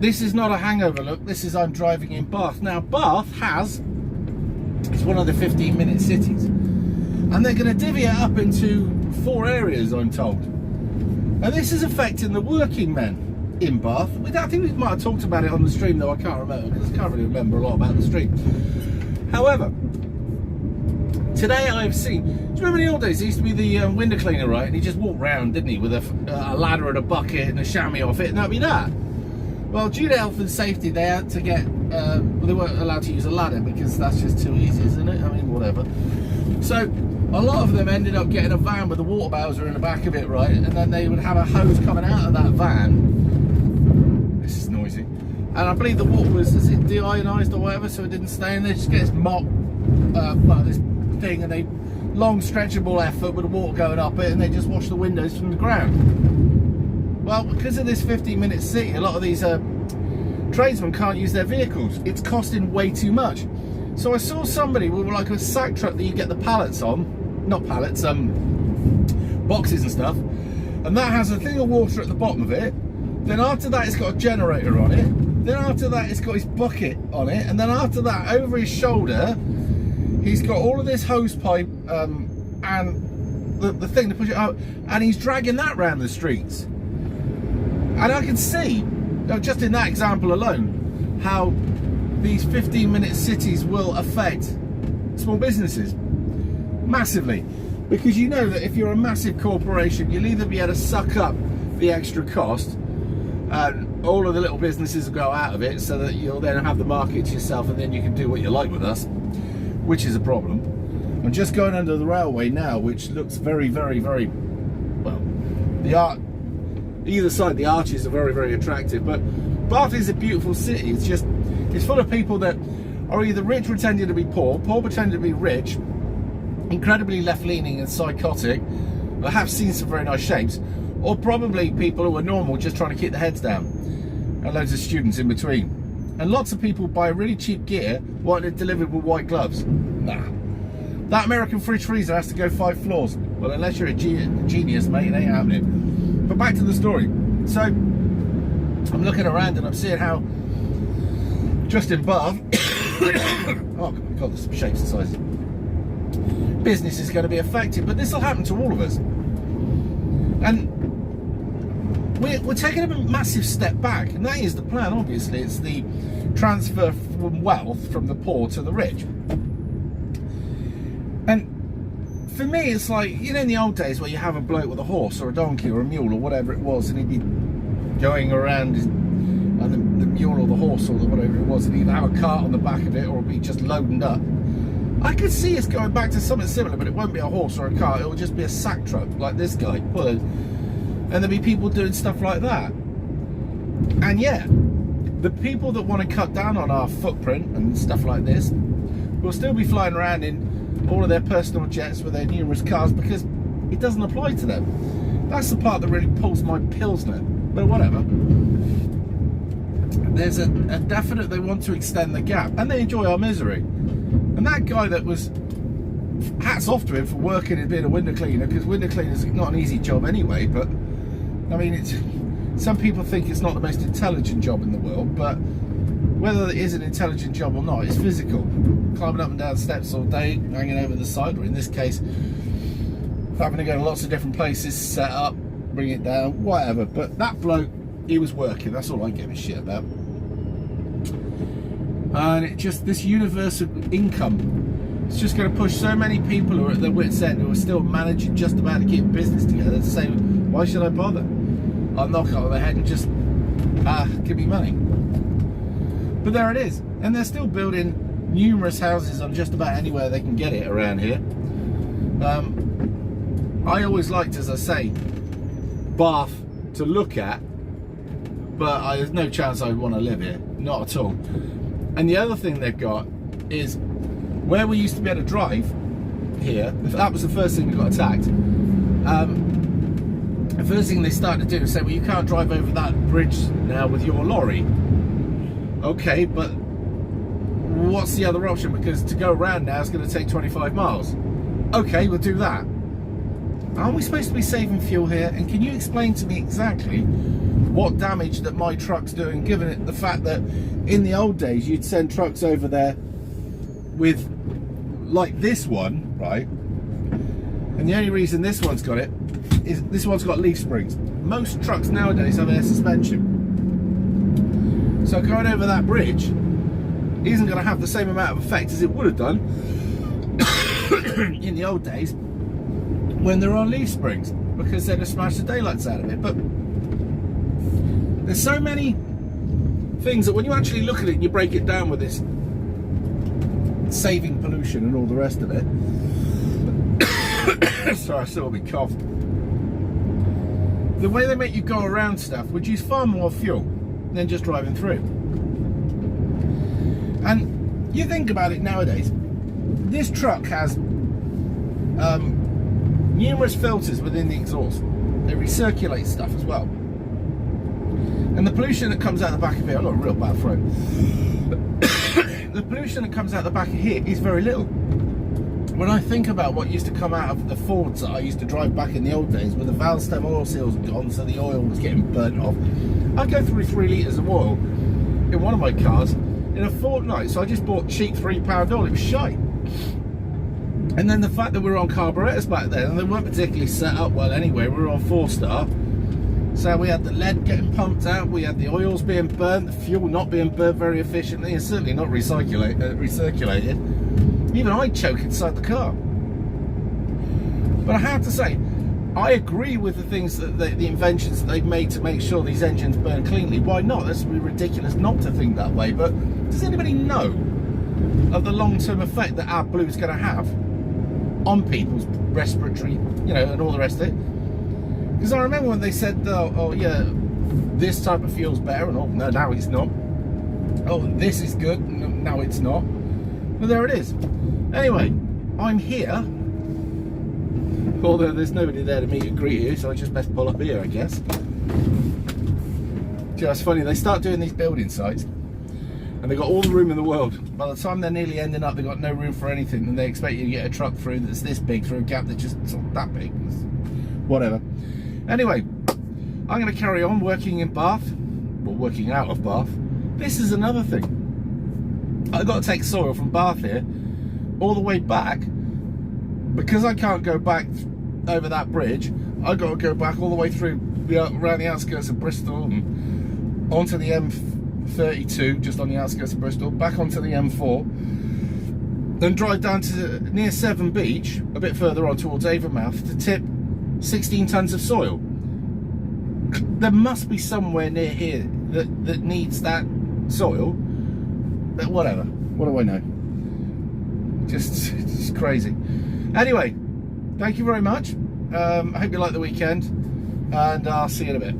this is not a hangover look. This is I'm driving in Bath. Now, Bath it's one of the 15-minute cities. And they're going to divvy it up into 4 areas, I'm told. And this is affecting the working men in Bath. I think we might have talked about it on the stream, though I can't remember, because I can't really remember a lot about the stream. However, today I've seen, do you remember in the old days, there used to be the window cleaner, right? And he just walked round, didn't he, with a ladder and a bucket and a chamois off it, and that'd be that. Well, due to health and safety, they had to get, well, they weren't allowed to use a ladder because that's just too easy, isn't it? I mean, whatever. So, a lot of them ended up getting a van with a water bowser in the back of it, right? And then they would have a hose coming out of that van. This is noisy. And I believe the water was, is it deionized or whatever, so it didn't stay in there. Just get this mop, this thing, and they long stretchable effort with the water going up it, and they just wash the windows from the ground. Well, because of this 15-minute city, a lot of these tradesmen can't use their vehicles. It's costing way too much. So I saw somebody with like a sack truck that you get the pallets on, not pallets, boxes and stuff, and that has a thing of water at the bottom of it. Then after that, it's got a generator on it. Then after that, it's got his bucket on it, and then after that, over his shoulder, he's got all of this hose pipe and the thing to push it out, and he's dragging that around the streets. And I can see, just in that example alone, how these 15-minute cities will affect small businesses massively. Because you know that if you're a massive corporation, you'll either be able to suck up the extra cost and all of the little businesses will go out of it, so that you'll then have the market to yourself, and then you can do what you like with us, which is a problem. I'm just going under the railway now, which looks very, very, very, well, either side, the arches are very, very attractive. But Bath is a beautiful city. It's just, it's full of people that are either rich pretending to be poor, poor pretending to be rich, incredibly left-leaning and psychotic, I have seen some very nice shapes, or probably people who are normal just trying to keep their heads down, and loads of students in between. And lots of people buy really cheap gear wanting it delivered with white gloves. Nah. That American fridge freezer has to go 5 floors. Well, unless you're a genius, mate, it ain't happening. But back to the story. So, I'm looking around and I'm seeing how, just in Bath, oh God, there's some shapes and sizes. Business is going to be affected, but this will happen to all of us. And we're taking a massive step back, and that is the plan, obviously. It's the transfer from wealth from the poor to the rich. And for me, it's like, you know, in the old days where you have a bloke with a horse or a donkey or a mule or whatever it was, and he'd be going around and the mule or the horse or whatever it was, and he'd have a cart on the back of it, or be just loading up. I could see us going back to something similar, but it won't be a horse or a cart. It will just be a sack truck like this guy. And there'll be people doing stuff like that. And yeah, the people that want to cut down on our footprint and stuff like this will still be flying around in all of their personal jets with their numerous cars, because it doesn't apply to them. That's the part that really pulls my pilsner. But whatever. There's a definite, they want to extend the gap, and they enjoy our misery. And that guy that was, hats off to him for working and being a window cleaner, because window cleaner is not an easy job anyway. But I mean, it's, some people think it's not the most intelligent job in the world, but whether it is an intelligent job or not, it's physical. Climbing up and down steps all day, hanging over the side, or in this case, having to go to lots of different places, set up, bring it down, whatever. But that bloke, he was working. That's all I give a shit about. And it just, this universal income, it's just going to push so many people who are at their wit's end, who are still managing just about to keep business together, to say, why should I bother? I'll knock it on the head and just, give me money. But there it is. And they're still building numerous houses on just about anywhere they can get it around here. I always liked, as I say, Bath to look at, but there's no chance I would want to live here. Not at all. And the other thing they've got is, where we used to be able to drive here, that was the first thing we got attacked. The first thing they started to do is say, well, you can't drive over that bridge now with your lorry. Okay, but what's the other option? Because to go around now is going to take 25 miles. Okay, we'll do that. Aren't we supposed to be saving fuel here? And can you explain to me exactly what damage that my truck's doing, given it the fact that in the old days you'd send trucks over there with like this one, right? And the only reason this one's got it is this one's got leaf springs. Most trucks nowadays have air suspension. So going over that bridge isn't going to have the same amount of effect as it would have done in the old days when there are leaf springs, because they'd have smashed the daylights out of it. But there's so many things that when you actually look at it and you break it down with this saving pollution and all the rest of it, sorry, I still a bit coughed. The way they make you go around stuff would use far more fuel than just driving through. And you think about it nowadays, this truck has numerous filters within the exhaust. They recirculate stuff as well. And the pollution that comes out the back of it, I've got a real bad throat. The pollution that comes out the back of here is very little. When I think about what used to come out of the Fords that I used to drive back in the old days, where the valve stem oil seals were gone, so the oil was getting burnt off, I'd go through 3 litres of oil in one of my cars in a fortnight. So I just bought cheap £3 oil. It was shite. And then the fact that we were on carburetors back then, and they weren't particularly set up well anyway, we were on 4-star. So we had the lead getting pumped out, we had the oils being burnt, the fuel not being burnt very efficiently, and certainly not recirculated. Even I choke inside the car. But I have to say, I agree with the things that the inventions that they've made to make sure these engines burn cleanly. Why not? This would be ridiculous not to think that way. But does anybody know of the long-term effect that AdBlue is going to have on people's respiratory, you know, and all the rest of it? Because I remember when they said, oh yeah, this type of fuel's better, and oh no, now it's not. Oh, this is good, no it's not. Well, there it is. Anyway, I'm here. Although there's nobody there to meet and greet you, so I just best pull up here, I guess. Just funny, they start doing these building sites, and they've got all the room in the world. By the time they're nearly ending up, they've got no room for anything, and they expect you to get a truck through that's this big through a gap that's just not that big. Whatever. Anyway, I'm going to carry on working in Bath, or working out of Bath. This is another thing. I've got to take soil from Bath here all the way back, because I can't go back over that bridge. I've got to go back all the way through around the outskirts of Bristol and onto the M32, just on the outskirts of Bristol, back onto the M4, then drive down to near Severn Beach, a bit further on towards Avonmouth, to tip 16 tons of soil. There must be somewhere near here that needs that soil, but whatever, what do I know? Just crazy. Anyway, thank you very much. I hope you like the weekend, and I'll see you in a bit.